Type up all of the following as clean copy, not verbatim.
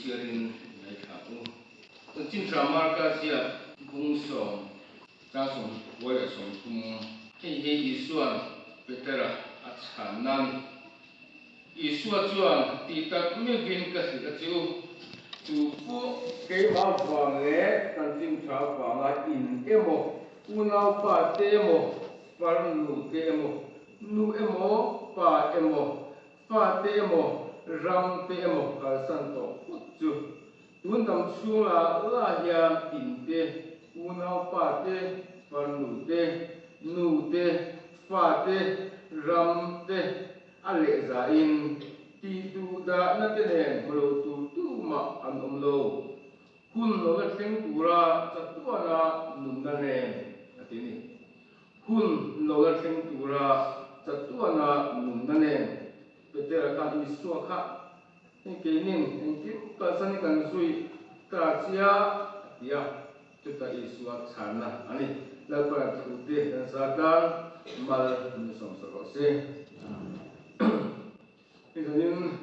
chiarin mai thau chin drama ka sia bung som ta som boya som kum hei isuan petera achan nan isua chuan ti tak mi vin ka si ka chu chu pu ke ma wang le kan chin tha wanga in emo unau pa te emo par nu te emo nu emo pa emo pa te emo ram te emo kal san to chu tun tam chu la hian in te unau pa te par nu te pa te ram te ale za in ti tu da na te nen lo tu ma an lo hun lo la thleng tura chatuana nun na nen atini hun lo la thleng tura chatuana nun na nen petera ka mi suwa kha ke nin en ki ka san kan sui ka chia ya chuta isua chana ani la pa tu te dan sa kan mal mi som so se Isanin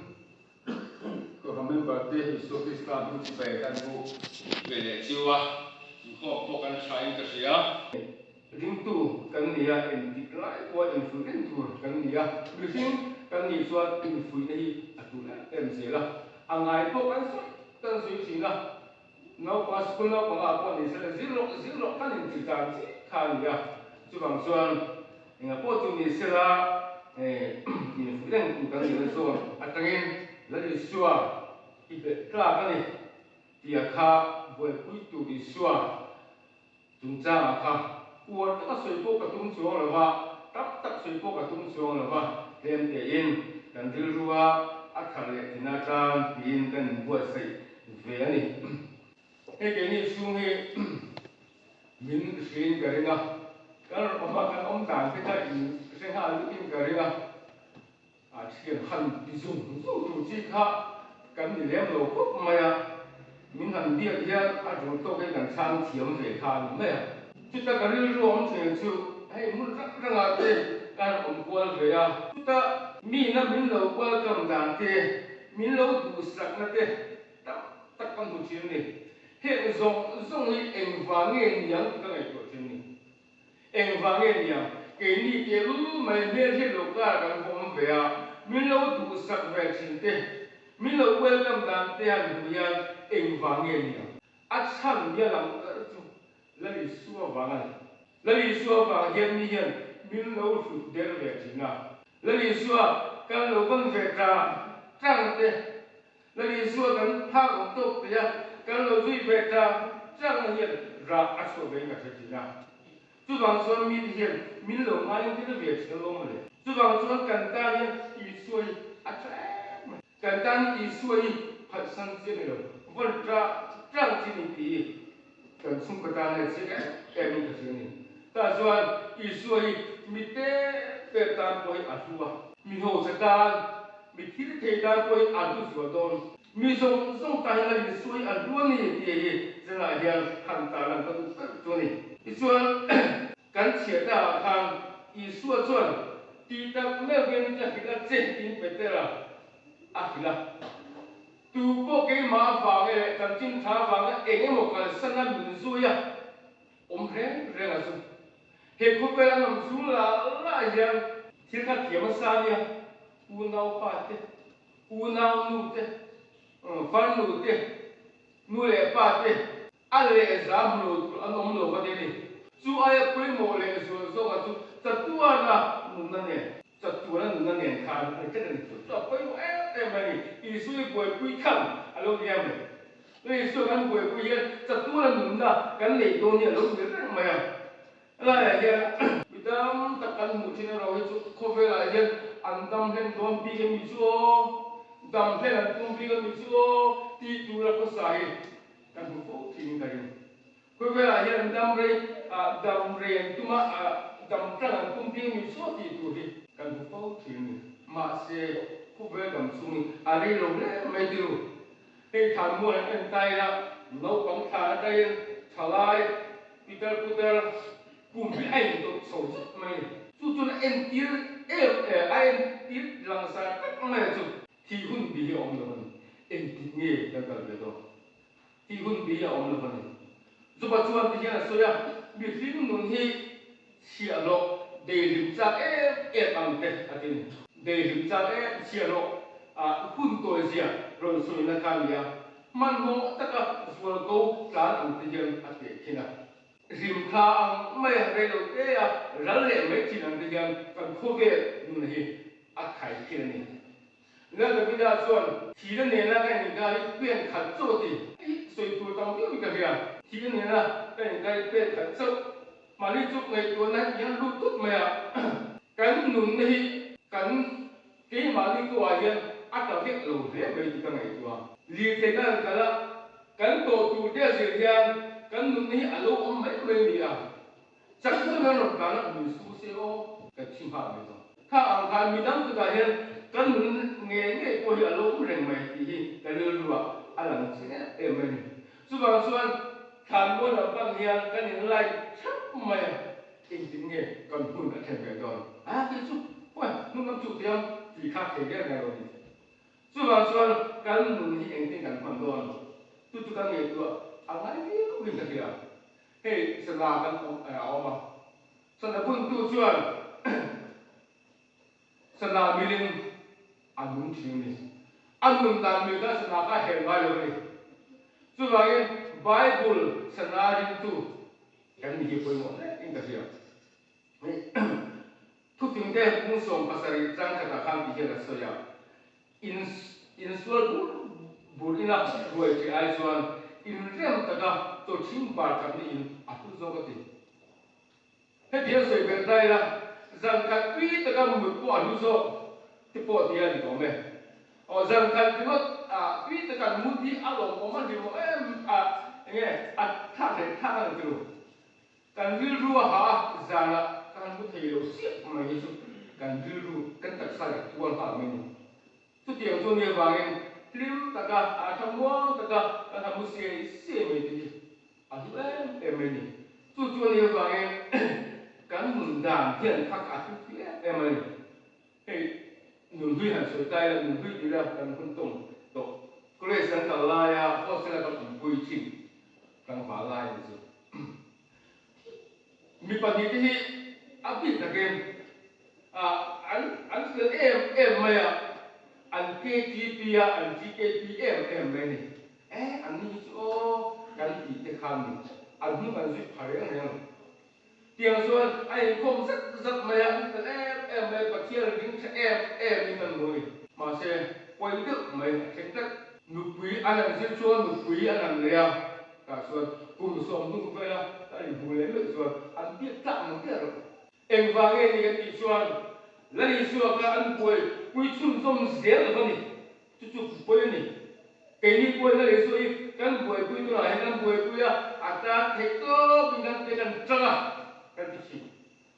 ko hamen barte Isu Krista bu bai kan bu bele jiwa ko kan trying ka sia ring tu kan nia en diklai ko en fu en tur kan nia briefing kan ni suat in fu nei atula em sela angai to kan sui sina no pas kun no pa ko ni sela zero kan in titan kan nia chu bang suan nga po tu ni sela ni fu en tu kan ni so atangin la di suwa ibe kla kan ni dia kha boy pui tu di suwa chúng ta kha uar ta soi po ka tum chuang la wa tak soi po ka tum chuang la wa hem te in kan dil ruwa a khar le tina tan tin kan bua sai ve ani he ke ni sung he min shin ka ringa kan ma kan om dan ke ta in se ha lu in ka ringa a thian han ti zum tu chi kha kan ni lem lo ko ma ya min han dia dia a jong to ke kan sang thiam ve kha me kita kali ru om chen chu hey mun rak ranga te kan om kwal ve ya kita mi na min lo kwal kam dan te min lo du sak na te tak kan du chin ni he zong ni eng wa nge nyang ka ngai ko chin ni eng wa nge nyang ke ni ke lu mai me he lo ka kan om ve ya min lo du sak ve chin te min lo kwal kam dan te han du ya eng wa nge nyang a chan ya lam la li suwa wang hian mi hian min lo fu der ve china la li suwa kan lo ban ve ta chang te la li suwa kan pha ko tok te ya kan lo zui ve ta chang hian ra a so ve nga china chu bang suan mi hian min lo ngai te ve china lo ma le chu bang suan kan ta hian i suai a kan ta ni i suai phat san che ne lo vol tra chang chi ni ti kan sung ka ta ne che ke mi ka se ni ta zuan i suai mi te te tan poi a suwa mi ho sa tan mi thil te tan poi a du suwa don mi song ta la ni suai a du ni ye ye zela hian han ta lan ka tu ni i suan kan che ta khang i suwa chuan ti ta me ven ja ki la che tin pe te la a ki la tu po ke ma wa nge kan chin tha wa nge enge mo kal sana min zu ya om re na su he khu pe nam su la ya thil kha thiam sa ya u nau pa te u nau nu te fan nu te nu le pa te a le za mu lo an om lo ka de ni su ai pui mo le su so ka tu ta tu na nu na ne ta tu na nu na ne kha ne te ni tu ta pui mo mai i su pui pui kham a lo ya me le su kan pui pui ya ta tu na nu na kan le do ni lo ni ma ya la ya bidam takkan mu thina ro hi chu khove la ya an dam hen dom pi ke mi chu dam hen an tum pi ke mi chu ti tu la ko sai kan bu ko tin ka ri khove la ya dam re tu ma dam tra an tum pi mi chu ti tu hi kan bu ko tin ma se khove dam su ni ari lo le mai diru he tham mu an tai la no pang tha dai thalai putar cùng với anh tôi sầu mày chú em tiếng em lang sa các mày chụp thì hun bị ông rồi em tin nghe ta cả về đó thì hun bị ya om lo phân giúp bà chuan thì hiện soya bị phim nung hi xia lộ để lim cha em bằng thế atin để lim cha xia lộ hun tôi xia rồi soi na cam ya man ho tất cả vừa câu trả ăn thì hiện ati kina rim kha ang mai re lo te ya ral le mai chin ang te yang kan kho ve nun hi khai kina ni na ga bida chuan thi na ne na ka ni ga i pen khat cho ti soi tu tang bi ka ria thi na ne na ka ni ga i pen khat cho mà đi chụp ngày tuần nàyยังรู้ทุกเมื่อกันหนุนนี่กันที่มาดีกว่ายังอาจจะเรียกหลุดเรียกไม่ดีกันไงตัวลีเซกันกันละกันโตตูเดียเสียยังกันหนุนนี่อารมณ์ไม่มีอ่ะจากที่เราหนุนกันละมีสู้เสียโอกันชิมหาไม่ต้องถ้าอ่างคารมีดังตัวกันยังกันหนุนเงี้ยเงี้ยพออารมณ์แรงไม่ดีกันเรื่องว่าอะไรเสียไม่ส่วนทานบนเราบางอย่างกันยังไล่ชับไม่จริงๆเนี่ยก่อนพูดกันแข่งกันก่อนที่สุดว่านุ่งน้ำจุกเดียวที่ข้าเขียนได้ไงเราดิส่วนการหนุนที่เองที่กันความร้อนทุกๆกันเนี่ยตัวอะไรที่เราวิ่งกันเดียวเฮ้สนากันเอามาสนาพุ่งตัวส่วนสนามิลินอันนุ่งทิ้งนี่อันนุ่งตามมีกันสนาก็เห็นไว้เลยส่วน Bible sanarin tu kan ni poi mo in ka sia tu ting te kung som pasari trang ka kham bi la so ya in sol bur ina roi ti ai chuan in rem ta ka to chim par ka ni in atu zo ka ti he dia soi ben dai la zang ka pi ta ka mu po anu zo ti po dia ni ko me o zang ka ti mo pi ta ka mu di a lo ko ma di mo nghe thà thế thà là kiểu cần viu ru hả già là cần có thể hiểu siết mà như thế cần viu ru cần tập sai tuân pháp mình tu tiếng tu nhiều vàng phim tất cả tham mua tất cả tham mua xe mình thì giúp em mình tu nhiều vàng cần mừng đàn hiện khắc tu em mình hey nụ huy hẳn sôi tay là nụ huy đi ra cần phân tùng tổ có lẽ sang cả lai có sẽ là tập vui chỉnh kan fa lai zu mi pa ni ti abi ta kem an se em ma ya an KTP ya an GKPM me ni an ni so kan ti te kham ni an nu kan zu phare ang yang tiang suan ai kom sak ma ya an em me pa chiar ding em ni kan noi ma se poi được mai theng tak nu pui an an se chuan nu pui an an le ya cả xuân cùng sống cùng với là tại vì lấy lợi xuân ăn biết tạm một cái rồi em và nghe thì cái tỷ xuân lấy xuân cái ăn bùi bùi chun rong dễ là gì chút bùi này cái này bùi lấy xuân cái bùi tôi là hay bùi ta thấy có mình đang thấy đang trăng cái gì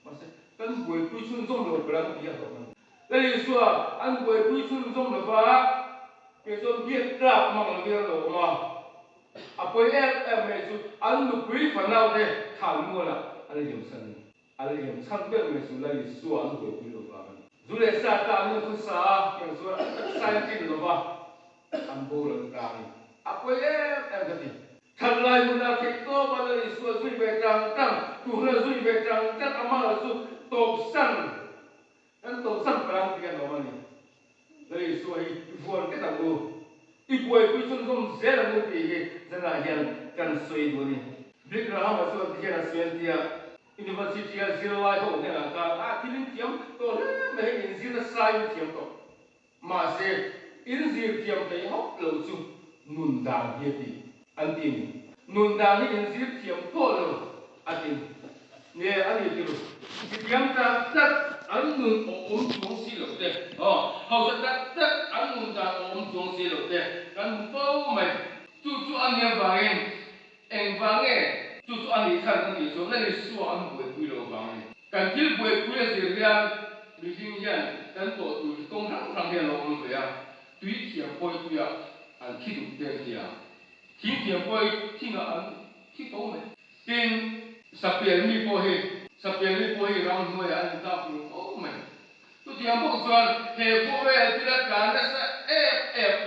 mà sẽ cái bùi chun rong rồi cái làm gì rồi lấy xuân ăn bùi chun rong rồi và cái xuân biết tạm mà nó biết rồi mà apoi me chu an lu pui fanau de kham mo la ale yem san be me su la li su an go pui lo ba zu le sa ta ni khu sa ke su sa kin lo ba an bo lo ka ni apoi ga ti thal lai mu na ke to ba la li su zu be tang tang tu la zu be tang tang ama la su top san an top san prang ti ga no ma ni le su ai vuan ke ta go ibuai pui chun zom zela mu ti ge zana hian kan soi do ni big ra ha ma so ti hian sian tia university a zil lai ho ne la ka tilin tiam to le me in zil sai tiam to ma se in zil tiam te ho lo chu nun dan hi ti an tin nun dan ni in zil tiam to lo atin ne ani ti lo tiam ta an nun om chung si lo de hậu sa an nun ta om chung si lo de kan po mai tu an ya vang en vang tu an ni khan ni so na ni su an bui pui lo vang kan til bui pui se ria li jing yan kan to tu tong hang hang de lo lo ya tui tiam poi tu ya an ki du de ya ki tiam poi ki na an ki to mai tin sapian mi po he ram no ya an ta pu o mai tu tiam po chuan he po ve ti la kan da sa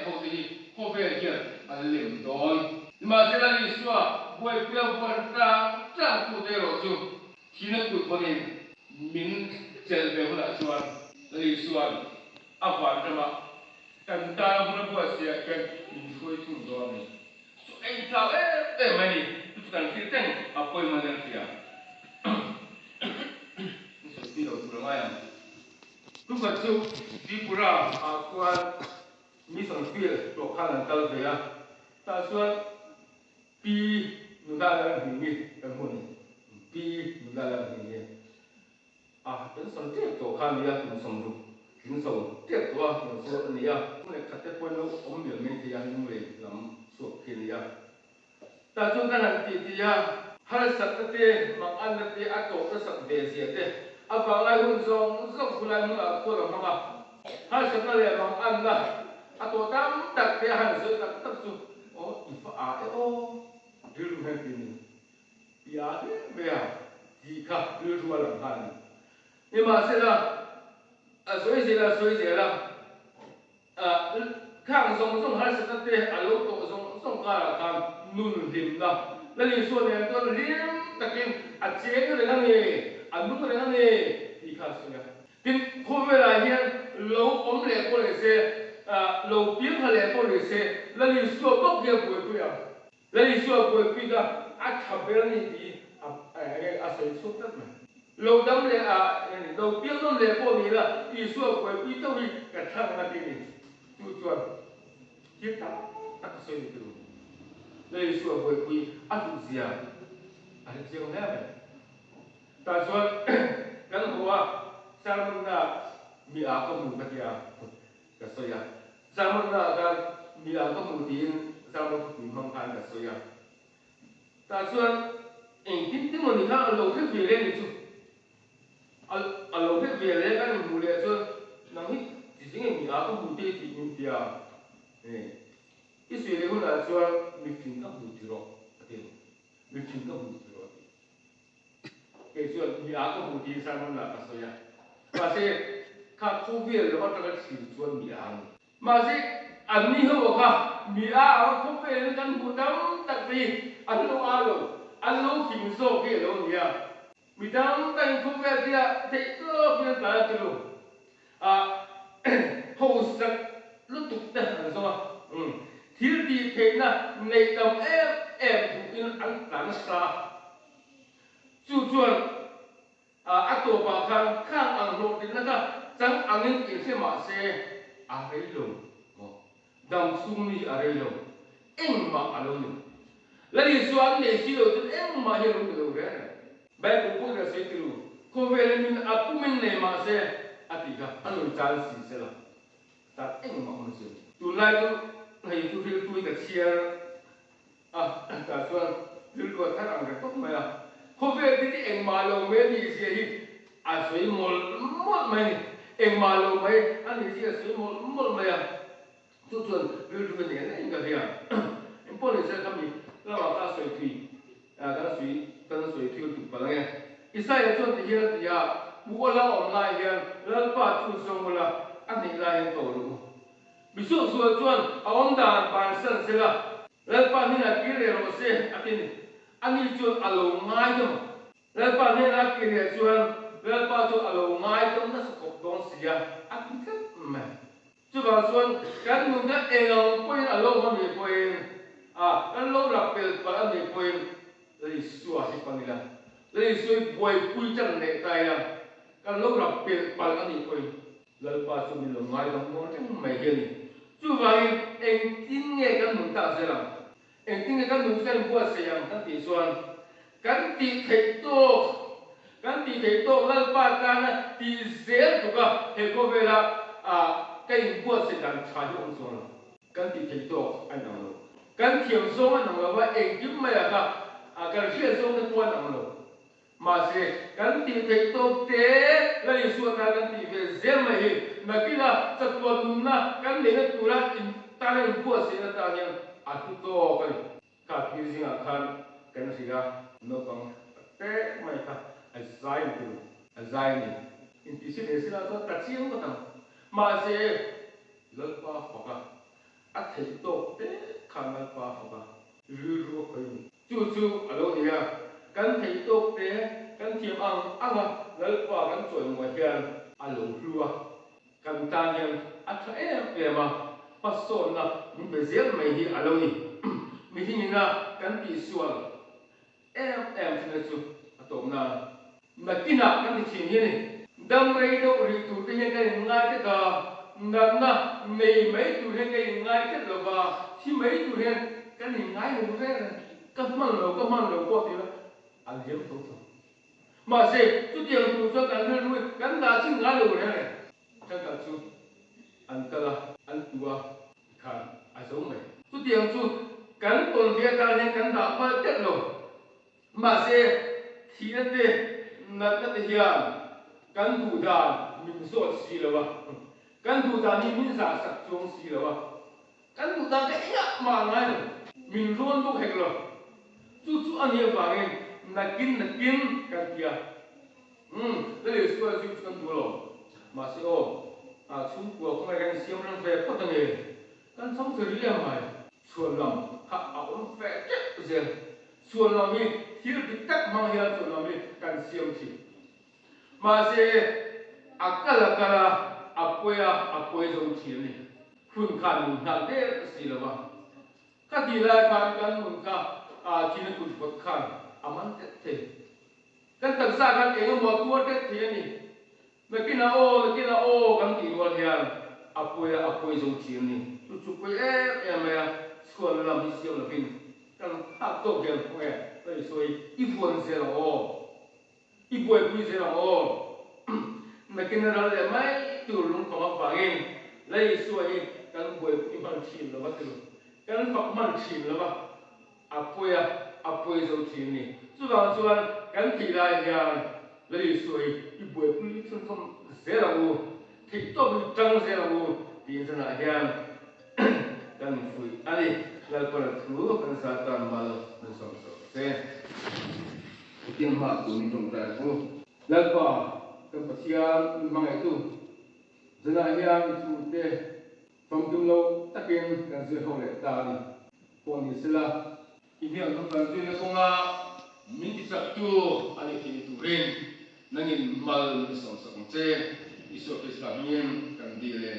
ho ti khó về kia anh liềm đón mà sẽ là lý do buổi biểu buồn ta chẳng cụ thể rồi chứ khi nó cụ thể này mình sẽ về hôm nay xuân lý do à phải chứ mà cần ta muốn nó buổi sẽ cần mình phải chung đó này so anh thảo mà đi cần khi tên à quay mà đang kia so đi đâu cũng ngay à lúc mà chú đi bura à quan mi sang phía chỗ khác là tao về à ta xuân pi người ta làm gì nhỉ cái môn pi người ta làm gì nhỉ à cái sang tiếp chỗ khác này cũng sang luôn cũng sang tiếp chỗ những số này à cũng là khát cái quan nó ông miền mấy thì anh mới làm số kia này à ta xuân cái này thì à hai sắc cái mà anh cái à chỗ cái sắc về gì thế à vào lại hôm xong xong lại mua à cô làm mà hai sắc cái này mà anh là à tổ tam đặt cái hàng sơ đặt tập trung ô ifa à ô đưa luôn hết tiền bia đấy bia gì cả đưa luôn làm hàng nhưng mà sẽ là à所以là à khang song hai sắc cái à lâu tổ song cả là khang nun lim là lấy số này tôi lim tất nhiên à chế cái này này à nút cái này thì khác số này tin không phải là hiện lâu ốm lẹ có lẽ sẽ lâu tiếng hay lẽ có lẽ sẽ lấy số bốc kia bồi à lấy số bồi kia à chập bên này thì à sẽ số tất mà lâu đâm lẽ lâu tiếng đâm lẽ có lẽ là ý số bồi kia đâu đi cả thằng là cái gì chú chuẩn thiết tắc số này được lấy số bồi kia à chú gì à chú này vậy ta xuân cái hoa sao mình là mi à có mù cái gì à cái số ya sao mình là cái mi à có mù tiền sao mình không ăn cái số ya ta xuân em tin mình là lâu phết về lên chứ lâu phết về lên cái mù lên chứ nằm hít chỉ riêng mi à có mù tiền thì mình tiền cái suy nghĩ của là xuân mình phình các mù tiền rồi mình phình các mù tiền rồi cái chuyện mi à có mù tiền sao mình là cái số ya mà sẽ các khu vực là bắt đầu chỉ chuẩn bị hàng mà sẽ anh đi học cả mi à không phải là căn cứ đắm đặc biệt anh lâu kinh số cái lâu nhỉ mi đắm căn khu vực kia thấy có cái là cái lâu à hậu sắc lúc tục đó là sao thiếu đi thế là này tầm em cũng in ăn tán sa chú chuẩn à tổ bảo khang ăn lột đến là chẳng ăn những cái gì mà sẽ à cái lồng đầm sung mi à cái lồng em mà ăn lồng lấy số anh để xíu thì em mà hiểu được rồi đấy bây cũng cũng là sẽ hiểu có vẻ là mình à cũng mình này mà sẽ à thì cả anh nói chán gì sẽ là ta em mà ăn gì tôi lại tôi hay tôi cái chia à ta说如果他让人懂没有có vẻ thì em mà lâu mấy gì gì à suy một mấy em mà lâu mấy anh ấy gì suy một mấy à chú chuẩn đưa này này cái gì à em bỏ lên sẽ làm gì là bảo ta suy thủy à ta suy thủy tụt vào nghe Isaiah chuẩn thì hiện thì à bố là online hiện là bắt chú xong là anh ấy là hiện tổ luôn ví dụ chuẩn ông đàn bản thân sẽ là bắt nên là cái này rồi sẽ anh ấy chuẩn alo ngay thôi mà bắt nên là cái này chuẩn bắt chuẩn alo ngay thôi nó sẽ có đông xí à anh thích mà chú bảo chuẩn cái người ta em quên alo mà mình quên à cái lâu là bền và mình quên lấy xua thì con đi là lấy xua quay quy chân này tay là cái lâu là bền và mình quên lấy bắt chuẩn mình alo ngay thôi nó chẳng mấy cái này chú bảo em tin nghe cái người ta sẽ làm em tin nghe cái người ta buat sẽ làm cái gì chuẩn cái gì thấy to lấy bắt cái này thì dễ được à hệ có về là cái buat sẽ làm trái ông chuẩn cái gì thấy to anh nói kan thiam song an lo wa eng kim mai ka kan hria song na tuan ang lo ma se kan ti thei to te la li su na kan ti ve zel mai hi na kila cha tuan na kan le na tura in ta le bu se na ta hian a tu to ka ki zinga khan kan sia no pang te mai ka a zai ni in ti se ne sila to ta chiang ko tam ma se lo pa ka ắt thấy tốt thế khám lại qua học à rư rư khơi chú chú alo nè căn thấy tốt thế căn thiệp ăn à lấy qua căn chuẩn ngoài kia alo lúa căn tan hiền ắt thấy em mà phát sốt là mình bây giờ mày hi alo nè mình hi na căn bị sual em thì là chú tôm na mà kia na căn thì chuyện này đâm mấy đâu đi tụi cái cái ngay cái cả nằm na mấy tụi cái ngay cái là và khi mấy tụi cái này ngay luôn thế các man lâu qua thì là ăn dễ tốt thôi mà sẽ chút tiền tụi cho cả người nuôi cái là chỉ ngay luôn thế này chắc cả chú ăn cả là ăn tua khăn ai sống mày chút tiền chú cái tuần kia cả những cái đã phải chết rồi mà sẽ thì nó thế nó cái hiện cái đủ đàn mình sốt xí là vậy cái đủ đàn thì mình giả sạch chung xí là vậy cái đủ đàn cái nhát mà ngay rồi mình luôn lúc hết rồi chú anh em bảo em là kín cái kia đây là số chú cái đủ rồi mà sẽ chúng của không ai cái siêu năng về phát tăng nghề cái sống từ đi làm mày xuân lòng hạ áo vẽ chết rồi xuân lòng đi thiếu bị tắc mang hiện xuân lòng đi cái siêu chỉ mà sẽ akala apoya dòng chỉ này phun khăn mình hạt đấy xí là vậy các đi lại khăn cái mình chỉ nên phun bớt khăn aman thế cái tất cả cái cái một tua thế thế này mà kia là ô cái gì vậy hiện apoya dòng chỉ này chú quay em xuân làm gì siêu là pin cái hạt tốt hiện không em vậy rồi ít phun sẽ là ô ít bồi quý sẽ là ô mà cái nào là mấy từ lúc có phá in lấy xuôi cái bồi quý mang chìm là bắt được cái phật mang chìm là bắt apoya dấu chìm này chú bảo cái thì là nhà lấy xuôi ít bồi quý chân không sẽ là ô thì tôi bị trăng sẽ là ô thì thế nào nhà cái phơi anh là còn thứ cái sao tam mal nó sống thế tiền mà của mình trồng ra ô là có cái bác sĩ mang cái tu giờ này hiện tu thế phòng kim lâu tất nhiên cái sự hậu lệ ta đi còn như là hiện không cần tu là công mình chỉ sợ tu anh ấy thì tu ren năng in mal sống thế isu Islam nhiên cần đi lên